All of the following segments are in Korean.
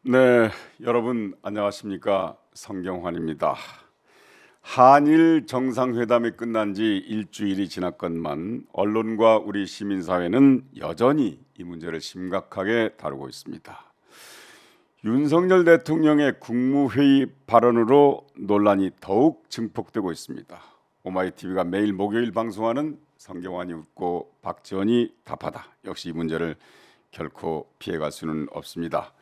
네, 여러분 안녕하십니까? 성경환입니다. 한일 정상회담이 끝난 지 일주일이 지났건만 언론과 우리 시민사회는 여전히 이 문제를 심각하게 다루고 있습니다. 윤석열 대통령의 국무회의 발언으로 논란이 더욱 증폭되고 있습니다. 오마이TV가 매일 목요일 방송하는 성경환이 웃고 박지원이 답하다. 역시 이 문제를 결코 피해갈 수는 없습니다.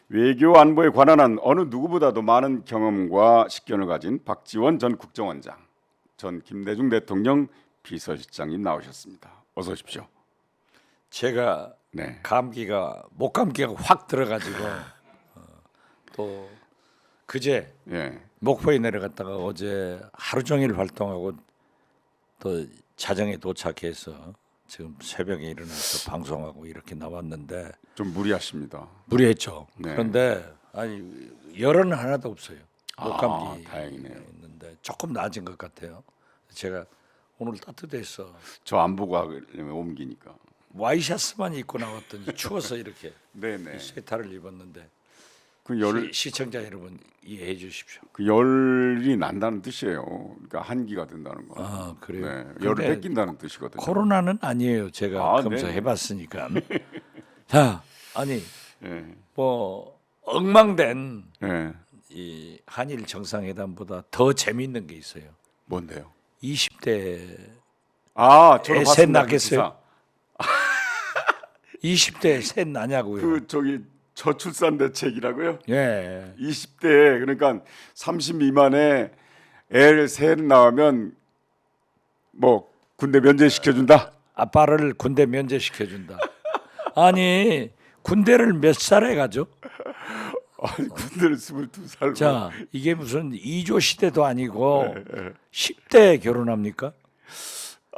외교 안보에 관한 한 어느 누구보다도 많은 경험과 식견을 가진 박지원 전 국정원장, 전 김대중 대통령 비서실장님 나오셨습니다. 어서 오십시오. 제가 네. 목감기가 확 들어가지고 또 그제 예. 목포에 내려갔다가 어제 하루 종일 활동하고 또 자정에 도착해서 지금 새벽에 일어나서 방송하고 이렇게 나왔는데 좀 무리하십니다. 무리했죠. 네. 그런데 아니 열은 하나도 없어요. 목감기 다행이네요. 있는데 조금 나아진 것 같아요. 제가 오늘 따뜻해서 저 안 보고 하려면 옮기니까. 와이셔츠만 입고 나왔더니 추워서 이렇게 네네. 세타를 입었는데 그 열, 시청자 여러분 이해해 주십시오. 그 열이 난다는 뜻이에요. 그러니까 한기가 된다는 거. 아 그래요? 네. 열을 근데 뺏긴다는 뜻이거든요. 코로나는 아니에요. 제가 아, 검사해봤으니까. 자, 아니 예. 뭐 엉망된 예. 이 한일 정상회담보다 더 재미있는 게 있어요. 뭔데요? 20대 아, 저도 새 봤습니다. 그 나겠어요? 기사. 20대 셋 나냐고요? 그 저기 저출산 대책이라고요? 예. 20대 그러니까 30 미만에 애를 셋 낳으면 뭐 군대 면제시켜 준다. 아빠를 군대 면제시켜 준다. 아니 군대를 몇 살에 가죠? 아니, 군대를 22살. 자, 이게 무슨 2조 시대도 아니고 네, 10대에 결혼합니까?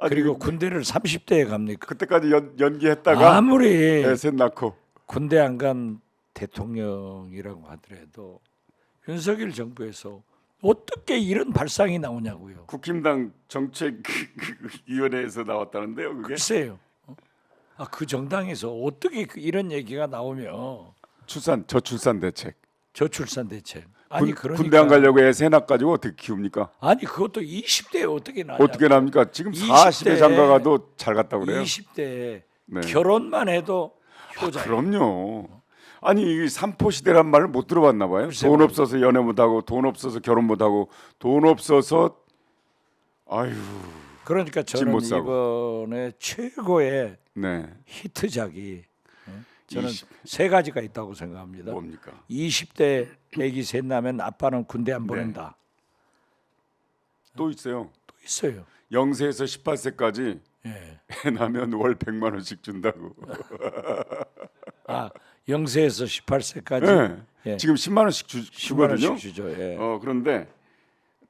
그리고 군대를 30대에 갑니까? 그때까지 연기했다가 아무리 애셋 낳고. 군대 안 간 대통령이라고 하더라도 윤석열 정부에서 어떻게 이런 발상이 나오냐고요. 국힘당 정책위원회에서 나왔다는데요, 그게. 글쎄요. 그 정당에서 어떻게 이런 얘기가 나오며 저출산 대책. 저출산 대책. 아니 그러니까 군대 안 가려고 애 셋 낳아가지고 어떻게 키웁니까? 아니 그것도 20대에 어떻게 나냐? 어떻게 납니까? 지금 20대 40에 장가가도 잘 갔다 그래요. 20대에 네. 결혼만 해도 효자. 그럼요. 아니 이 삼포 시대란 말을 못 들어봤나 봐요. 글쎄 돈 말이에요. 없어서 연애 못 하고, 돈 없어서 결혼 못 하고, 돈 없어서 아유, 그러니까 집 저는 못 사고. 이번에 최고의 네. 히트작이 저는 20. 세 가지가 있다고 생각합니다. 뭡니까? 20대 애기 셋 나면 아빠는 군대 안 보낸다. 또 있어요. 또 있어요. 0세에서 18세까지 예. 애 낳으면 월 100만 원씩 준다고. 0세에서 18세까지 네. 예. 지금 10만 원씩 10만 주거든요. 원씩 주죠. 예. 그런데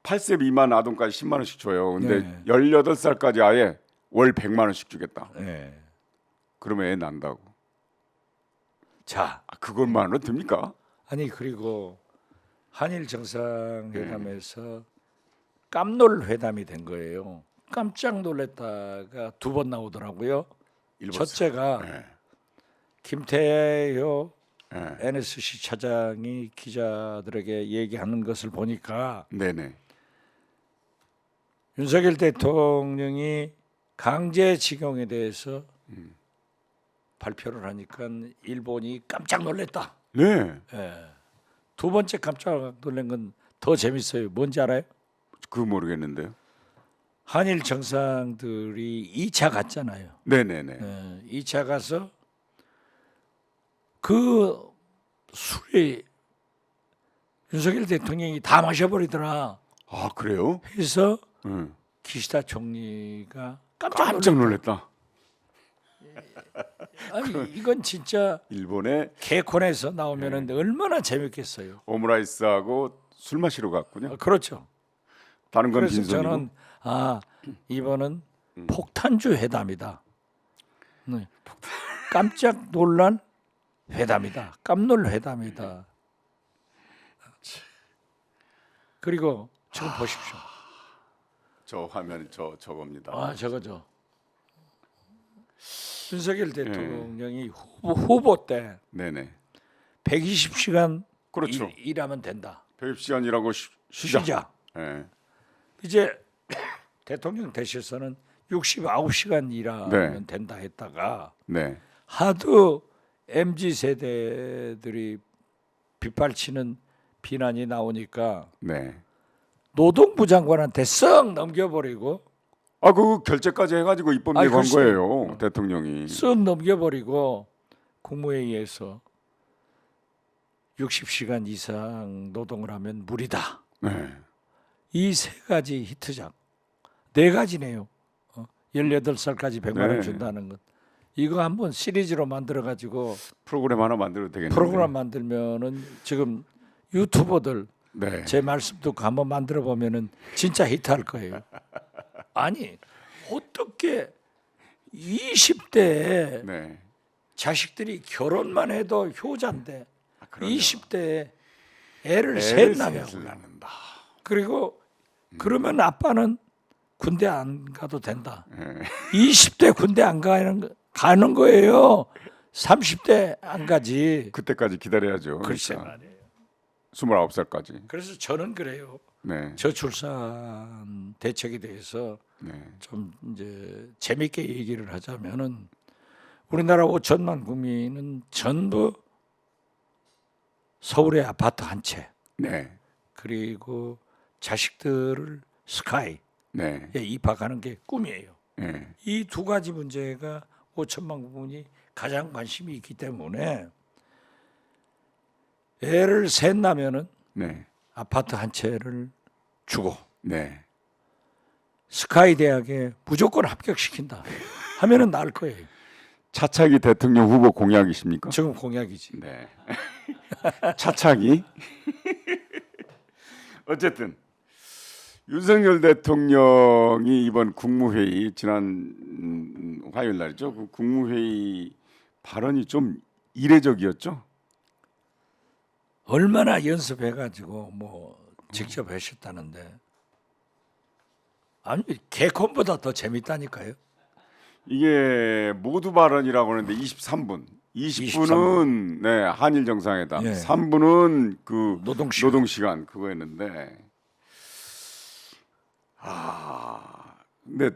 8세 미만 아동까지 10만 원씩 줘요. 근데 네. 18살까지 아예 월 100만 원씩 주겠다. 예. 그러면 애 낳는다고. 자, 그것만으로 됩니까? 아니 그리고 한일 정상회담에서 깜놀 회담이 된 거예요. 깜짝 놀랐다가 두 번 나오더라고요. 일본 첫째가 네. 김태효 네. NSC 차장이 기자들에게 얘기하는 것을 보니까 네네. 윤석열 대통령이 강제징용에 대해서 발표를 하니까 일본이 깜짝 놀랐다. 네. 예. 두 번째 깜짝 놀란 건 더 재밌어요. 뭔지 알아요? 그거 모르겠는데요. 한일 정상들이 2차 갔잖아요. 네네네. 2차 가서 그 술이 윤석열 대통령이 다 마셔버리더라 아 그래요? 해서 응. 기시다 총리가 깜짝 놀랐다. 아니 이건 진짜 일본에 개콘에서 나오면은 얼마나 재밌겠어요. 오므라이스하고 술 마시러 갔군요. 그렇죠. 다른 건 그래서 빈손이고. 저는 이번은 폭탄주 회담이다. 네. 깜짝 놀란 회담이다. 깜놀 회담이다. 그리고 지금 보십시오. 저 화면 저겁니다. 저거죠. 윤석열 대통령이 후보 때 네네. 120시간 그렇죠. 일하면 된다. 100시간이라고 쉬자. 쉬자. 예. 이제 대통령 되셔서는 69시간 일하면 네. 된다 했다가 네. 하도 MZ 세대들이 빗발치는 비난이 나오니까 네. 노동부 장관한테 쓱 넘겨버리고 아, 그 결재까지 해가지고 입법 아니, 예고한 글쎄. 거예요, 대통령이. 쓱 넘겨버리고 국무회의에서 60시간 이상 노동을 하면 무리다. 네. 이 세 가지 히트작, 네 가지네요. 18살까지 100만 원 네. 준다는 것. 이거 한번 시리즈로 만들어 가지고 프로그램 하나 만들어도 되겠는데. 프로그램 만들면은 지금 유튜버들 네. 제 말씀 듣고 한번 만들어 보면은 진짜 히트할 거예요. 아니 어떻게 20대에 네. 자식들이 결혼만 해도 효자인데 그럼요. 20대에 애를 애를 셋 낳냐고. 셋을 낳는다. 그리고 그러면 아빠는 군대 안 가도 된다. 네. 20대 군대 안 가는 거예요. 30대 안 가지. 그때까지 기다려야죠. 글쎄 그러니까. 말이에요. 29살까지. 그래서 저는 그래요. 네. 저출산 대책에 대해서 네. 좀 이제 재밌게 얘기를 하자면은 우리나라 5천만 국민은 전부 서울의 아파트 한 채 네. 그리고 자식들을 스카이에 네. 입학하는 게 꿈이에요. 네. 이 두 가지 문제가 5천만 국민이 가장 관심이 있기 때문에 애를 셋 낳으면은 네. 아파트 한 채를 주고 네. 스카이 대학에 무조건 합격시킨다 하면은 나을 거예요. 차차기 대통령 후보 공약이십니까? 지금 공약이지. 네. 차차기. 어쨌든 윤석열 대통령이 이번 국무회의 지난 화요일 날이죠. 그 국무회의 발언이 좀 이례적이었죠. 얼마나 연습해가지고 뭐 직접 하셨다는데 아니 개콘보다 더 재밌다니까요. 이게 모두 발언이라고 하는데 23분. 20분은 네, 한일 정상회담. 예. 3분은 그 노동시간. 노동시간 그거였는데 근데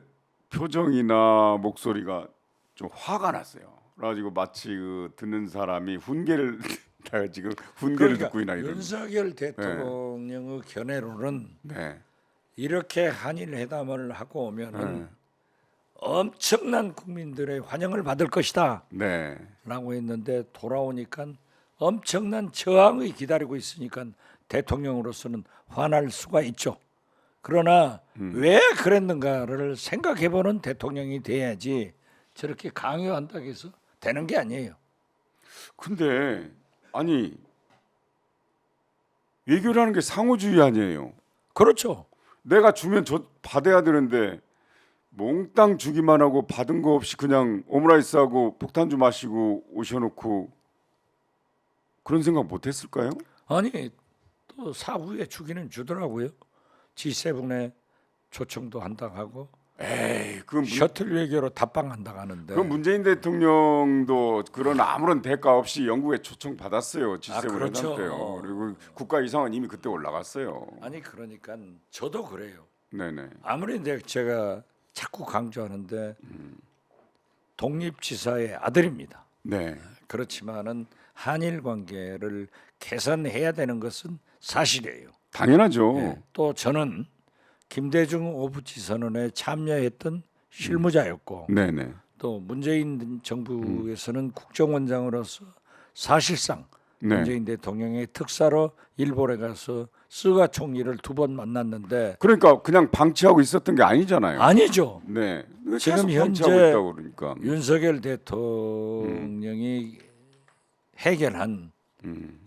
표정이나 목소리가 좀 화가 났어요. 그래가지고 마치 그 듣는 사람이 훈계를 내가 지금 훈계를 듣고 있나 이런. 윤석열 대통령의 견해로는 네. 이렇게 한일 회담을 하고 오면은 네. 엄청난 국민들의 환영을 받을 것이다 네. 라고 했는데 돌아오니까 엄청난 저항이 기다리고 있으니까 대통령으로서는 화날 수가 있죠. 그러나 왜 그랬는가를 생각해보는 대통령이 돼야지 저렇게 강요한다고 해서 되는 게 아니에요. 근데 아니 외교라는 게 상호주의 아니에요. 그렇죠. 내가 주면 저 받아야 되는데 몽땅 주기만 하고 받은 거 없이 그냥 오므라이스하고 폭탄주 마시고 오셔놓고 그런 생각 못했을까요? 아니 또 사후에 주기는 주더라고요. G7에 초청도 한다고 하고 에이, 셔틀 외교로 답방한다고 하는데 그 문재인 대통령도 그런 아무런 대가 없이 영국에 초청 받았어요. G7 그렇죠. 회담 때요. 그리고 국가 이상은 이미 그때 올라갔어요. 아니 그러니까 저도 그래요. 네네. 아무리 제가 자꾸 강조하는데 독립지사의 아들입니다. 네. 그렇지만은 한일 관계를 개선해야 되는 것은 사실이에요. 당연하죠. 예. 또 저는 김대중 오부치 선언에 참여했던 실무자였고 네네. 또 문재인 정부에서는 국정원장으로서 사실상 네. 문재인 대통령의 특사로 일본에 가서 스가 총리를 2번 만났는데 그러니까 그냥 방치하고 있었던 게 아니잖아요. 아니죠. 네. 지금 계속 방치하고 현재 있다고 그러니까. 윤석열 대통령이 해결한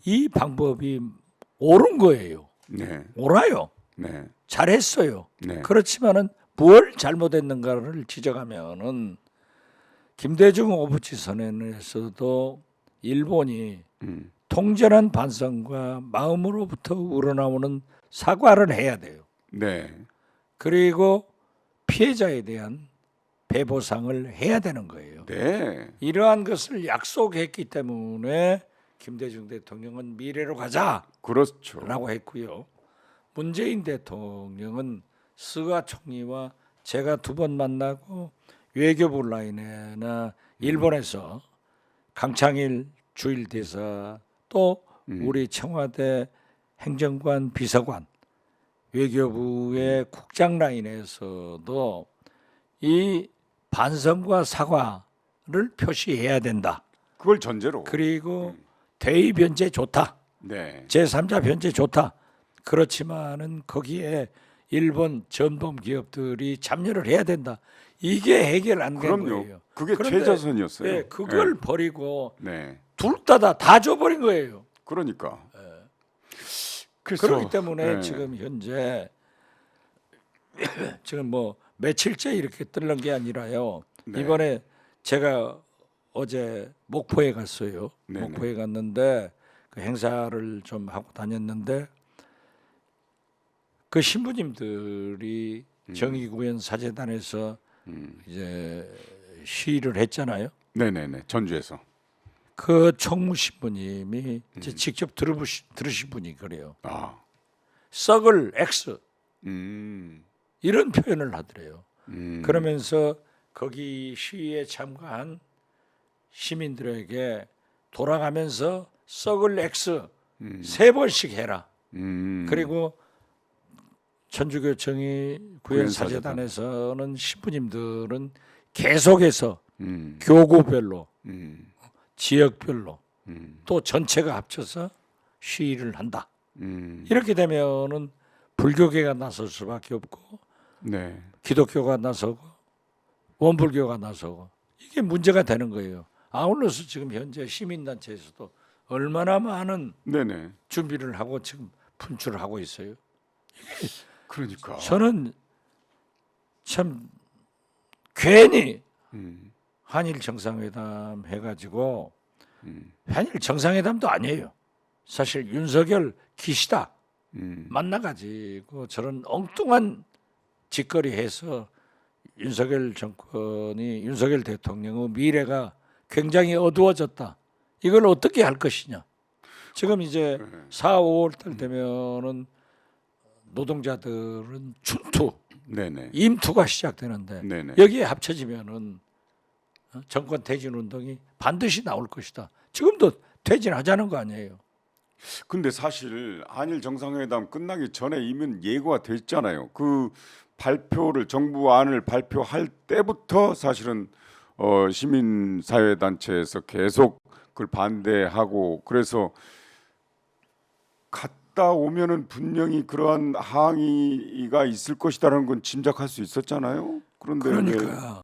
이 방법이 옳은 거예요. 네. 옳아요. 네. 잘했어요. 네. 그렇지만은 뭘 잘못했는가를 지적하면은 김대중 오부치 선언에서도 일본이 통절한 반성과 마음으로부터 우러나오는 사과를 해야 돼요. 네. 그리고 피해자에 대한 배보상을 해야 되는 거예요. 네. 이러한 것을 약속했기 때문에 김대중 대통령은 미래로 가자라고 그렇죠. 했고요. 문재인 대통령은 스가 총리와 제가 2번 만나고 외교부 라인에나 일본에서 강창일 주일 대사 또 우리 청와대 행정관 비서관 외교부의 국장 라인에서도 이 반성과 사과를 표시해야 된다. 그걸 전제로. 그리고 대의 변제 좋다. 네. 제3자 변제 좋다. 그렇지만은 거기에 일본 전범 기업들이 참여를 해야 된다. 이게 해결 안 된 그럼요. 거예요. 그게 그런데, 최저선이었어요. 네, 그걸 버리고 네. 둘 다 줘버린 거예요. 그러니까. 그렇기 때문에 네. 지금 현재 지금 뭐 며칠째 이렇게 뜰는 게 아니라요. 네. 이번에 제가 어제 목포에 갔어요. 네네. 목포에 갔는데 그 행사를 좀 하고 다녔는데 그 신부님들이 정의구현 사제단에서 이제 시위를 했잖아요. 네네네. 전주에서. 그 총무 신부님이 이제 직접 들으신 분이 그래요. 아. 썩을 X 음. 이런 표현을 하더래요. 음. 그러면서 거기 시위에 참가한 시민들에게 돌아가면서 썩을 X 3번씩 해라. 그리고 천주교청이 구현사재단에서는 신부님들은 계속해서 교구별로 지역별로 또 전체가 합쳐서 시위를 한다. 이렇게 되면은 불교계가 나설 수밖에 없고 네. 기독교가 나서고 원불교가 나서고 이게 문제가 되는 거예요. 아울러서 지금 현재 시민단체에서도 얼마나 많은 네네. 준비를 하고 지금 분출을 하고 있어요. 그러니까. 저는 참 괜히 한일 정상회담 해가지고 한일 정상회담도 아니에요. 사실 윤석열 기시다 만나가지고 저런 엉뚱한 짓거리 해서 윤석열 정권이 윤석열 대통령의 미래가 굉장히 어두워졌다. 이걸 어떻게 할 것이냐. 지금 이제 4, 5월 달 되면은 노동자들은 춘투, 네네. 임투가 시작되는데 네네. 여기에 합쳐지면은 정권 퇴진 운동이 반드시 나올 것이다. 지금도 퇴진하자는 거 아니에요. 근데 사실 한일 정상회담 끝나기 전에 이미 예고가 됐잖아요. 그 발표를 정부안을 발표할 때부터 사실은 시민사회단체에서 계속 그걸 반대하고 그래서 갔다 오면은 분명히 그러한 항의가 있을 것이다라는 건 짐작할 수 있었잖아요. 그런데 왜 그러니까